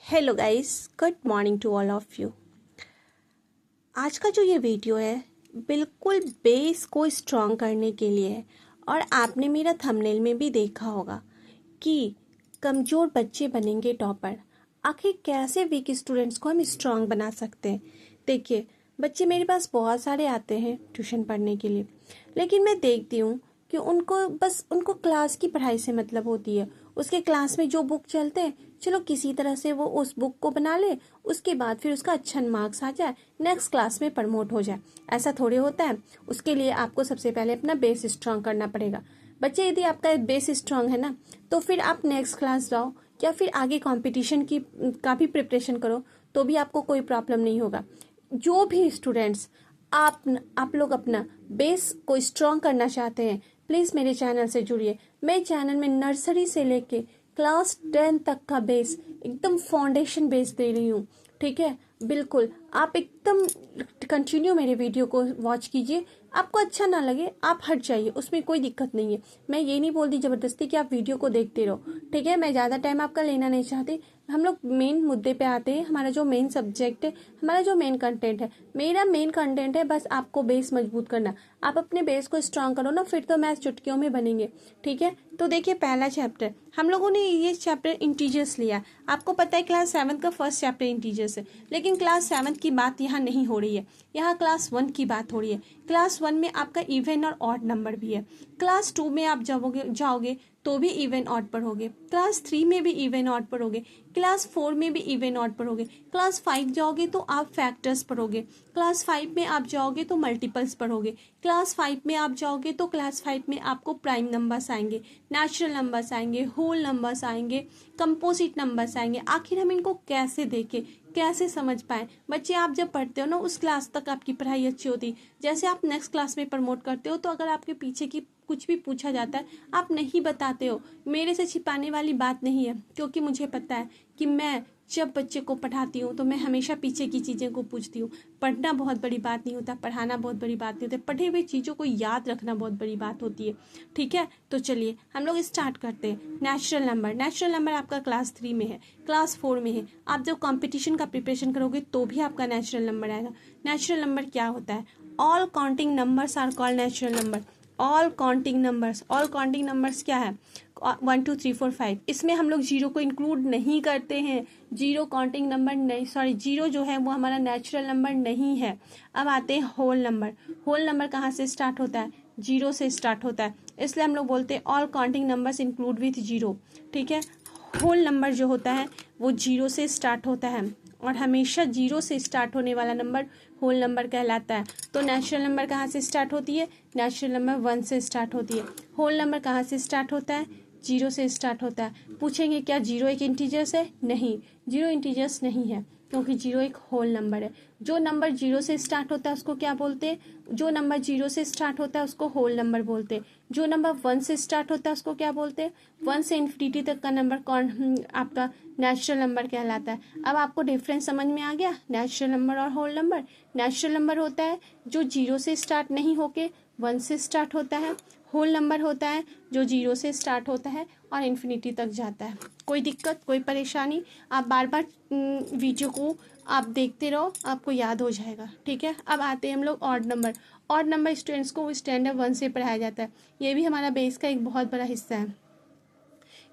Hello guys, good morning to all of you. आज का जो ये वीडियो है बिल्कुल बेस को स्ट्रॉन्ग करने के लिए है। और आपने मेरा थंबनेल में भी देखा होगा कि कमज़ोर बच्चे बनेंगे टॉपर। आखिर कैसे वीक स्टूडेंट्स को हम स्ट्रॉन्ग बना सकते हैं। देखिए, बच्चे मेरे पास बहुत सारे आते हैं ट्यूशन पढ़ने के लिए, लेकिन मैं देखती हूँ कि उनको क्लास की पढ़ाई से मतलब होती है। उसके क्लास में जो बुक चलते हैं, चलो किसी तरह से वो उस बुक को बना ले, उसके बाद फिर उसका अच्छा मार्क्स आ जाए, नेक्स्ट क्लास में प्रमोट हो जाए। ऐसा थोड़ी होता है। उसके लिए आपको सबसे पहले अपना बेस स्ट्रांग करना पड़ेगा। बच्चे, यदि आपका बेस स्ट्रांग है ना, तो फिर आप नेक्स्ट क्लास जाओ या फिर आगे कंपटीशन का भी प्रिपरेशन करो, तो भी आपको कोई प्रॉब्लम नहीं होगा। जो भी स्टूडेंट्स आप लोग अपना बेस को स्ट्रॉन्ग करना चाहते हैं, प्लीज़ मेरे चैनल से जुड़िए। मैं चैनल में नर्सरी से लेके क्लास 10 तक का बेस, एकदम फाउंडेशन बेस दे रही हूँ। ठीक है, बिल्कुल आप एकदम कंटिन्यू मेरे वीडियो को वॉच कीजिए। आपको अच्छा ना लगे आप हट जाइए, उसमें कोई दिक्कत नहीं है। मैं ये नहीं बोलती ज़बरदस्ती कि आप वीडियो को देखते रहो। ठीक है, मैं ज़्यादा टाइम आपका लेना नहीं चाहती। हम लोग मेन मुद्दे पे आते हैं। हमारा जो मेन सब्जेक्ट है, हमारा जो मेन कंटेंट है, मेरा मेन कंटेंट है बस आपको बेस मजबूत करना। आप अपने बेस को स्ट्रांग करो ना, फिर तो मैथ चुटकियों में बनेंगे। ठीक है, तो देखिए, पहला चैप्टर हम लोगों ने ये चैप्टर इंटीजर्स लिया। आपको पता है क्लास 7 का फर्स्ट चैप्टर इंटीजर्स है, लेकिन क्लास 7 की बात यहाँ नहीं हो रही है। यहाँ क्लास 1 की बात हो रही है। क्लास 1 में आपका इवन और ऑड नंबर भी है। क्लास 2 में आप जाओगे तो भी इवन ऑड पढ़ोगे। क्लास 3 में भी इवन ऑड पढ़ोगे। क्लास 4 में भी इवन ऑड पढ़ोगे। क्लास 5 जाओगे तो आप फैक्टर्स पढ़ोगे। क्लास 5 में आप जाओगे तो मल्टीपल्स पढ़ोगे। क्लास 5 में आप जाओगे तो क्लास 5 में आपको प्राइम नंबर्स आएंगे, नेचुरल नंबर्स आएंगे, होल नंबर्स आएंगे, कंपोजिट नंबर्स आएंगे। आखिर हम इनको कैसे देखें, कैसे समझ पाए। बच्चे, आप जब पढ़ते हो ना, उस क्लास तक आपकी पढ़ाई अच्छी होती। जैसे आप नेक्स्ट क्लास में प्रमोट करते हो, तो अगर आपके पीछे की कुछ भी पूछा जाता है, आप नहीं बताते हो। मेरे से छिपाने वाली बात नहीं है, क्योंकि मुझे पता है कि मैं जब बच्चे को पढ़ाती हूँ तो मैं हमेशा पीछे की चीज़ें को पूछती हूँ। पढ़ना बहुत बड़ी बात नहीं होता, पढ़ाना बहुत बड़ी बात नहीं होती, पढ़े हुए चीज़ों को याद रखना बहुत बड़ी बात होती है। ठीक है, तो चलिए हम लोग स्टार्ट करते हैं। नेचुरल नंबर आपका क्लास 3 में है, क्लास 4 में है। आप जब कॉम्पिटिशन का प्रिपरेशन करोगे तो भी आपका नेचुरल नंबर आएगा। नेचुरल नंबर क्या होता है? All counting numbers are called natural number. All counting numbers क्या है? 1 2 3 4 5। इसमें हम लोग जीरो को इंक्लूड नहीं करते हैं। जीरो काउंटिंग नंबर नहीं, सॉरी, जीरो जो है वो हमारा नेचुरल नंबर नहीं है। अब आते हैं होल नंबर। होल नंबर कहाँ से स्टार्ट होता है? जीरो से स्टार्ट होता है, इसलिए हम लोग बोलते हैं all counting numbers include with zero. ठीक है, होल नंबर जो होता है वो जीरो से स्टार्ट होता है, और हमेशा जीरो से स्टार्ट होने वाला नंबर होल नंबर कहलाता है। तो नेचुरल नंबर कहाँ से स्टार्ट होती है? नेचुरल नंबर 1 से स्टार्ट होती है। होल नंबर कहाँ से स्टार्ट होता है? जीरो से स्टार्ट होता है। पूछेंगे क्या जीरो एक इंटीजर्स है? नहीं, जीरो इंटीजर्स नहीं है, क्योंकि जीरो एक होल नंबर है। जो नंबर जीरो से स्टार्ट होता है उसको क्या बोलते हैं? जो नंबर जीरो से स्टार्ट होता है उसको होल नंबर बोलते हैं। जो नंबर 1 से स्टार्ट होता है उसको क्या बोलते हैं? 1 से इन्फिनिटी तक का नंबर कौन आपका नेचुरल नंबर कहलाता है। अब आपको डिफरेंस समझ में आ गया, नेचुरल नंबर और होल नंबर। नेचुरल नंबर होता है जो जीरो से स्टार्ट नहीं होके 1 से स्टार्ट होता है। होल नंबर होता है जो जीरो से स्टार्ट होता है और इन्फिनिटी तक जाता है। कोई दिक्कत, कोई परेशानी? आप बार बार वीडियो को आप देखते रहो, आपको याद हो जाएगा। ठीक है, अब आते हैं हम लोग odd number. Odd number students को स्टैंडर्ड 1 से पढ़ाया जाता है। ये भी हमारा बेस का एक बहुत बड़ा हिस्सा है।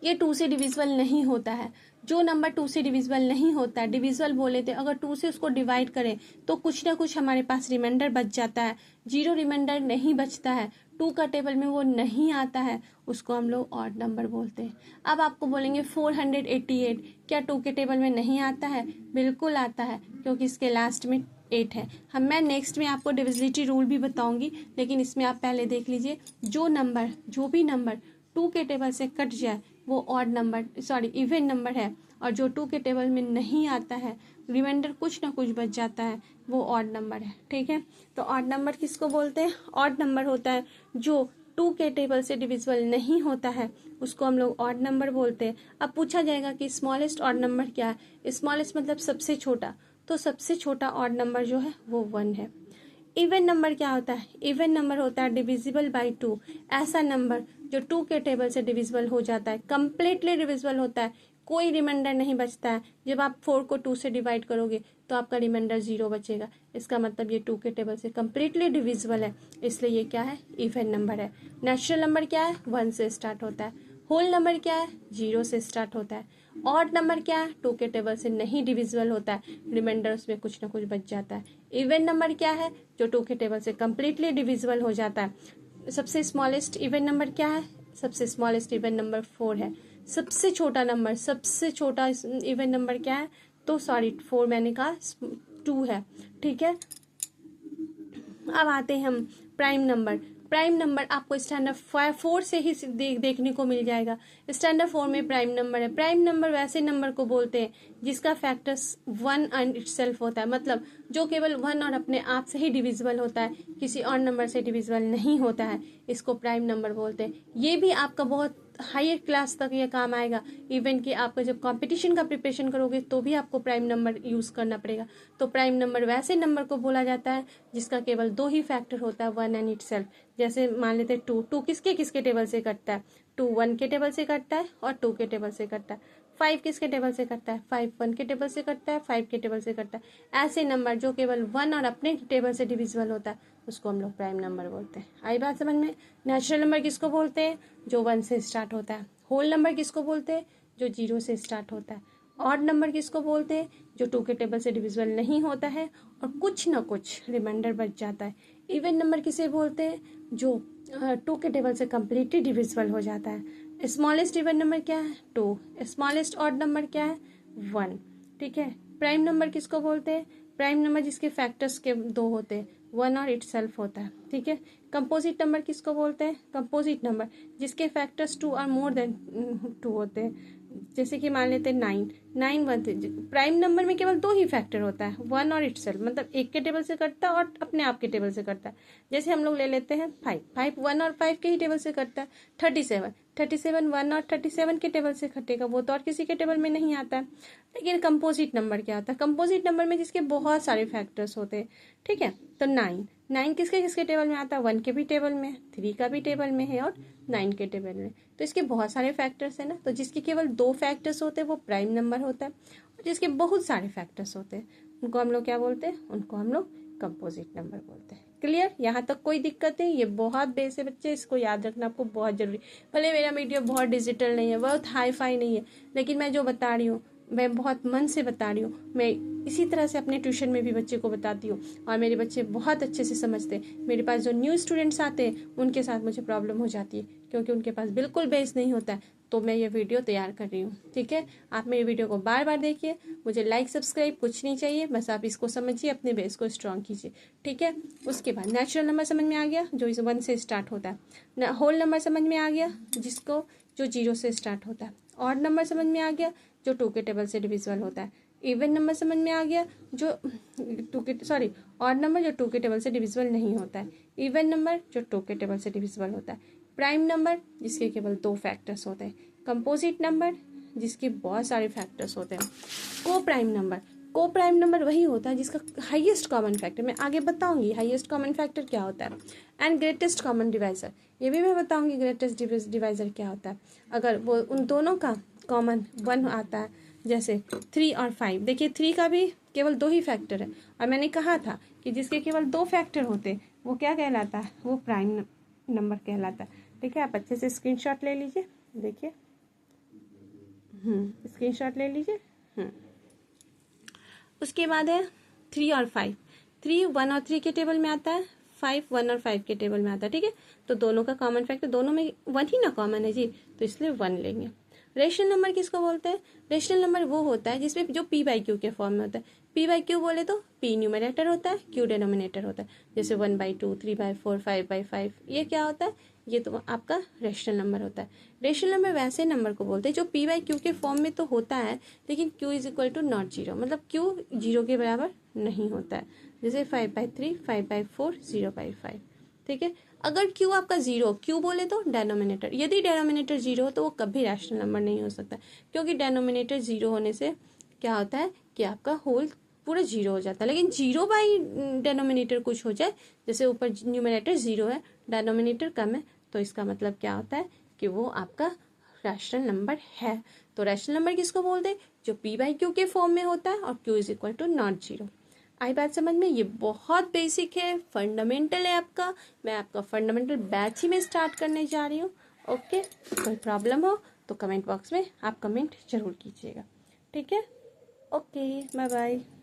ये 2 से डिविजिबल नहीं होता है। जो नंबर 2 से डिविजिबल नहीं होता है, डिविजिबल बोले थे, अगर 2 से उसको डिवाइड करें तो कुछ ना कुछ हमारे पास रिमाइंडर बच जाता है। जीरो रिमाइंडर नहीं बचता है, 2 का टेबल में वो नहीं आता है, उसको हम लोग ऑड नंबर बोलते हैं। अब आपको बोलेंगे 488 क्या 2 के टेबल में नहीं आता है? बिल्कुल आता है, क्योंकि इसके लास्ट में 8 है। मैं नेक्स्ट में आपको डिविजिबिलिटी रूल भी बताऊंगी, लेकिन इसमें आप पहले देख लीजिए, जो भी नंबर 2 के टेबल से कट जाए वो odd number, sorry, even number है। और जो 2 के टेबल में नहीं आता है, रिमाइंडर कुछ ना कुछ बच जाता है, वो ऑड नंबर है। ठीक है, तो ऑड नंबर किसको बोलते हैं? ऑड नंबर होता है जो 2 के टेबल से डिविजिबल नहीं होता है, उसको हम लोग ऑड नंबर बोलते हैं। अब पूछा जाएगा कि स्मॉलेस्ट ऑड नंबर क्या है? स्मॉलेस्ट मतलब सबसे छोटा, तो सबसे छोटा ऑड नंबर जो है वो 1 है। इवन नंबर क्या होता है? इवन नंबर होता है डिविजिबल बाई 2, ऐसा नंबर जो 2 के टेबल से डिविजिबल हो जाता है, कंप्लीटली डिविजिबल होता है, कोई रिमाइंडर नहीं बचता है। जब आप 4 को 2 से डिवाइड करोगे तो आपका रिमाइंडर 0 बचेगा। इसका मतलब ये 2 के टेबल से कम्प्लीटली डिविजिबल है, इसलिए ये क्या है, इवन नंबर है। नेचुरल नंबर क्या है, 1 से स्टार्ट होता है। होल नंबर क्या है, 0 से स्टार्ट होता है। ऑड नंबर क्या है, 2 के टेबल से नहीं डिविजिबल होता है, रिमाइंडर उसमें कुछ ना कुछ बच जाता है। इवन नंबर क्या है, जो 2 के टेबल से कम्प्लीटली डिविजिबल हो जाता है। सबसे स्मॉलेस्ट इवन नंबर क्या है, सबसे स्मॉलेस्ट इवन नंबर 4 है। सबसे छोटा नंबर, सबसे छोटा इवन नंबर क्या है, तो सॉरी 4 मैंने कहा, 2 है। ठीक है, अब आते हैं हम प्राइम नंबर। प्राइम नंबर आपको स्टैंडर्ड 4 से ही देखने को मिल जाएगा। स्टैंडर्ड 4 में प्राइम नंबर है। प्राइम नंबर वैसे नंबर को बोलते हैं जिसका फैक्टर्स 1 एंड इटसेल्फ होता है, मतलब जो केवल 1 और अपने आप से ही डिविजिबल होता है, किसी और नंबर से डिविजिबल नहीं होता है, इसको प्राइम नंबर बोलते हैं। ये भी आपका बहुत हायर क्लास तक ये काम आएगा। इवन कि आपका जब कंपटीशन का प्रिपरेशन करोगे तो भी आपको प्राइम नंबर यूज़ करना पड़ेगा। तो प्राइम नंबर वैसे नंबर को बोला जाता है जिसका केवल 2 ही फैक्टर होता है, 1 एंड इटसेल्फ। जैसे मान लेते हैं 2 किसके किसके टेबल से कटता है, 2 1 के टेबल से कटता है और 2 के टेबल से कटता है। 5 किसके टेबल से कटता है, 5 1 के टेबल से कटता है, 5 के टेबल से कटता है। ऐसे नंबर जो केवल 1 और अपने टेबल से डिविजिबल होता है उसको हम लोग प्राइम नंबर बोलते हैं। आई बात समझ में। नेचुरल नंबर किसको बोलते हैं, जो 1 से स्टार्ट होता है। होल नंबर किसको बोलते हैं, जो 0 से स्टार्ट होता है। ऑड नंबर किसको बोलते हैं, जो 2 के टेबल से डिविजिबल नहीं होता है और कुछ ना कुछ रिमाइंडर बच जाता है। इवन नंबर किसे बोलते हैं, जो 2 के टेबल से कम्प्लीटली डिविजिबल हो जाता है। स्मॉलेस्ट इवन नंबर क्या है, 2। स्मॉलेस्ट ऑड नंबर क्या है, 1। ठीक है। प्राइम नंबर किसको बोलते हैं, प्राइम नंबर जिसके फैक्टर्स के 2 होते हैं, 1 और इटसेल्फ होता है। ठीक है। कंपोजिट नंबर किसको बोलते हैं, कंपोजिट नंबर जिसके फैक्टर्स 2 और मोर देन 2 होते हैं। जैसे कि मान लेते हैं 9 1। प्राइम नंबर में केवल 2 ही फैक्टर होता है, 1 और इटसेल्फ, मतलब एक के टेबल से कटता है और अपने आप के टेबल से कटता है। जैसे हम लोग ले लेते हैं 5 1 और 5 के ही टेबल से कटता है। 37 1 और 37 के टेबल से कटेगा, वो तो और किसी के टेबल में नहीं आता है। लेकिन कंपोजिट नंबर क्या होता है, कंपोजिट नंबर में जिसके बहुत सारे फैक्टर्स होते हैं। ठीक है। तो 9 किसके किसके टेबल में आता है, 1 के भी टेबल में, 3 का भी टेबल में है और 9 के टेबल में। तो इसके बहुत सारे फैक्टर्स हैं ना, तो जिसके केवल 2 फैक्टर्स होते हैं वो प्राइम नंबर होता है, और जिसके बहुत सारे फैक्टर्स होते हैं उनको हम लोग क्या बोलते हैं, उनको हम लोग कंपोजिट नंबर बोलते हैं। क्लियर, यहाँ तक कोई दिक्कत नहीं। ये बहुत बेस है बच्चे, इसको याद रखना आपको बहुत जरूरी। भले मेरा वीडियो बहुत डिजिटल नहीं है, बहुत हाई फाई नहीं है, लेकिन मैं जो बता रही हूँ मैं बहुत मन से बता रही हूँ। मैं इसी तरह से अपने ट्यूशन में भी बच्चे को बताती हूँ और मेरे बच्चे बहुत अच्छे से समझते हैं। मेरे पास जो न्यू स्टूडेंट्स आते हैं उनके साथ मुझे प्रॉब्लम हो जाती है क्योंकि उनके पास बिल्कुल बेस नहीं होता है, तो मैं ये वीडियो तैयार कर रही हूँ। ठीक है, आप मेरी वीडियो को बार बार देखिए, मुझे लाइक सब्सक्राइब कुछ नहीं चाहिए, बस आप इसको समझिए, अपने बेस को स्ट्रॉन्ग कीजिए। ठीक है। उसके बाद नेचुरल नंबर समझ में आ गया, जो इस 1 से स्टार्ट होता है। होल नंबर समझ में आ गया, जिसको जो 0 से स्टार्ट होता है। ऑड नंबर समझ में आ गया, जो 2 के टेबल से डिविजिबल होता है। इवन नंबर समझ में आ गया, जो ऑड नंबर जो 2 के टेबल से डिविजिबल नहीं होता है। इवन नंबर जो 2 के टेबल से डिविजिबल होता है। प्राइम नंबर जिसके केवल 2 फैक्टर्स होते हैं। कंपोजिट नंबर जिसके बहुत सारे फैक्टर्स होते हैं। को प्राइम नंबर वही होता है जिसका हाईएस्ट कॉमन फैक्टर, मैं आगे बताऊंगी हाईएस्ट कॉमन फैक्टर क्या होता है, एंड ग्रेटेस्ट कॉमन डिवाइजर, ये भी मैं बताऊंगी ग्रेटेस्ट डिवाइजर क्या होता है। अगर वो उन दोनों का कॉमन 1 आता है, जैसे 3 और 5। देखिए 3 का भी केवल 2 ही फैक्टर है, और मैंने कहा था कि जिसके केवल 2 फैक्टर होते वो क्या कहलाता है, वो प्राइम नंबर कहलाता है। ठीक है, आप अच्छे से स्क्रीनशॉट ले लीजिए, देखिए स्क्रीनशॉट ले लीजिए। उसके बाद है 3 और 5। 3 1 और 3 के टेबल में आता है, 5 1 और 5 के टेबल में आता है। ठीक है, तो दोनों का कॉमन फैक्टर, दोनों में 1 ही ना कॉमन है जी, तो इसलिए 1 लेंगे। रेशनल नंबर किसको बोलते हैं, रेशनल नंबर वो होता है जिसमें जो p/q के फॉर्म में होता है। p/q बोले तो p न्यूमरेटर होता है, q डिनोमिनेटर होता है। जैसे 1/2 3/4 5/5, ये क्या होता है, ये तो आपका रेशनल नंबर होता है। रेशनल नंबर वैसे नंबर को बोलते हैं जो p/q के फॉर्म में तो होता है, लेकिन q = नॉट 0, मतलब q 0 के बराबर नहीं होता है। जैसे 5/3 5/4 0/5। ठीक है, अगर q आपका 0, q बोले तो डेनोमिनेटर, यदि डेनोमिनेटर 0 हो तो वो कभी रैशनल नंबर नहीं हो सकता, क्योंकि डेनोमिनेटर 0 होने से क्या होता है कि आपका होल पूरा 0 हो जाता है। लेकिन 0 डेनोमिनेटर कुछ हो जाए, जैसे ऊपर न्यूमरेटर 0 है, डेनोमिनेटर कम है, तो इसका मतलब क्या होता है कि वो आपका रैशनल नंबर है। तो रैशनल नंबर किसको बोलते हैं? जो p बाई क्यू के फॉर्म में होता है और q is equal to not zero. आई बात समझ में? ये बहुत बेसिक है, फंडामेंटल है आपका। मैं आपका फंडामेंटल बैच ही में स्टार्ट करने जा रही हूँ। ओके, कोई प्रॉब्लम हो तो कमेंट बॉक्स में आप कमेंट जरूर कीजिएगा। ठीक है, ओके, बाय बाय।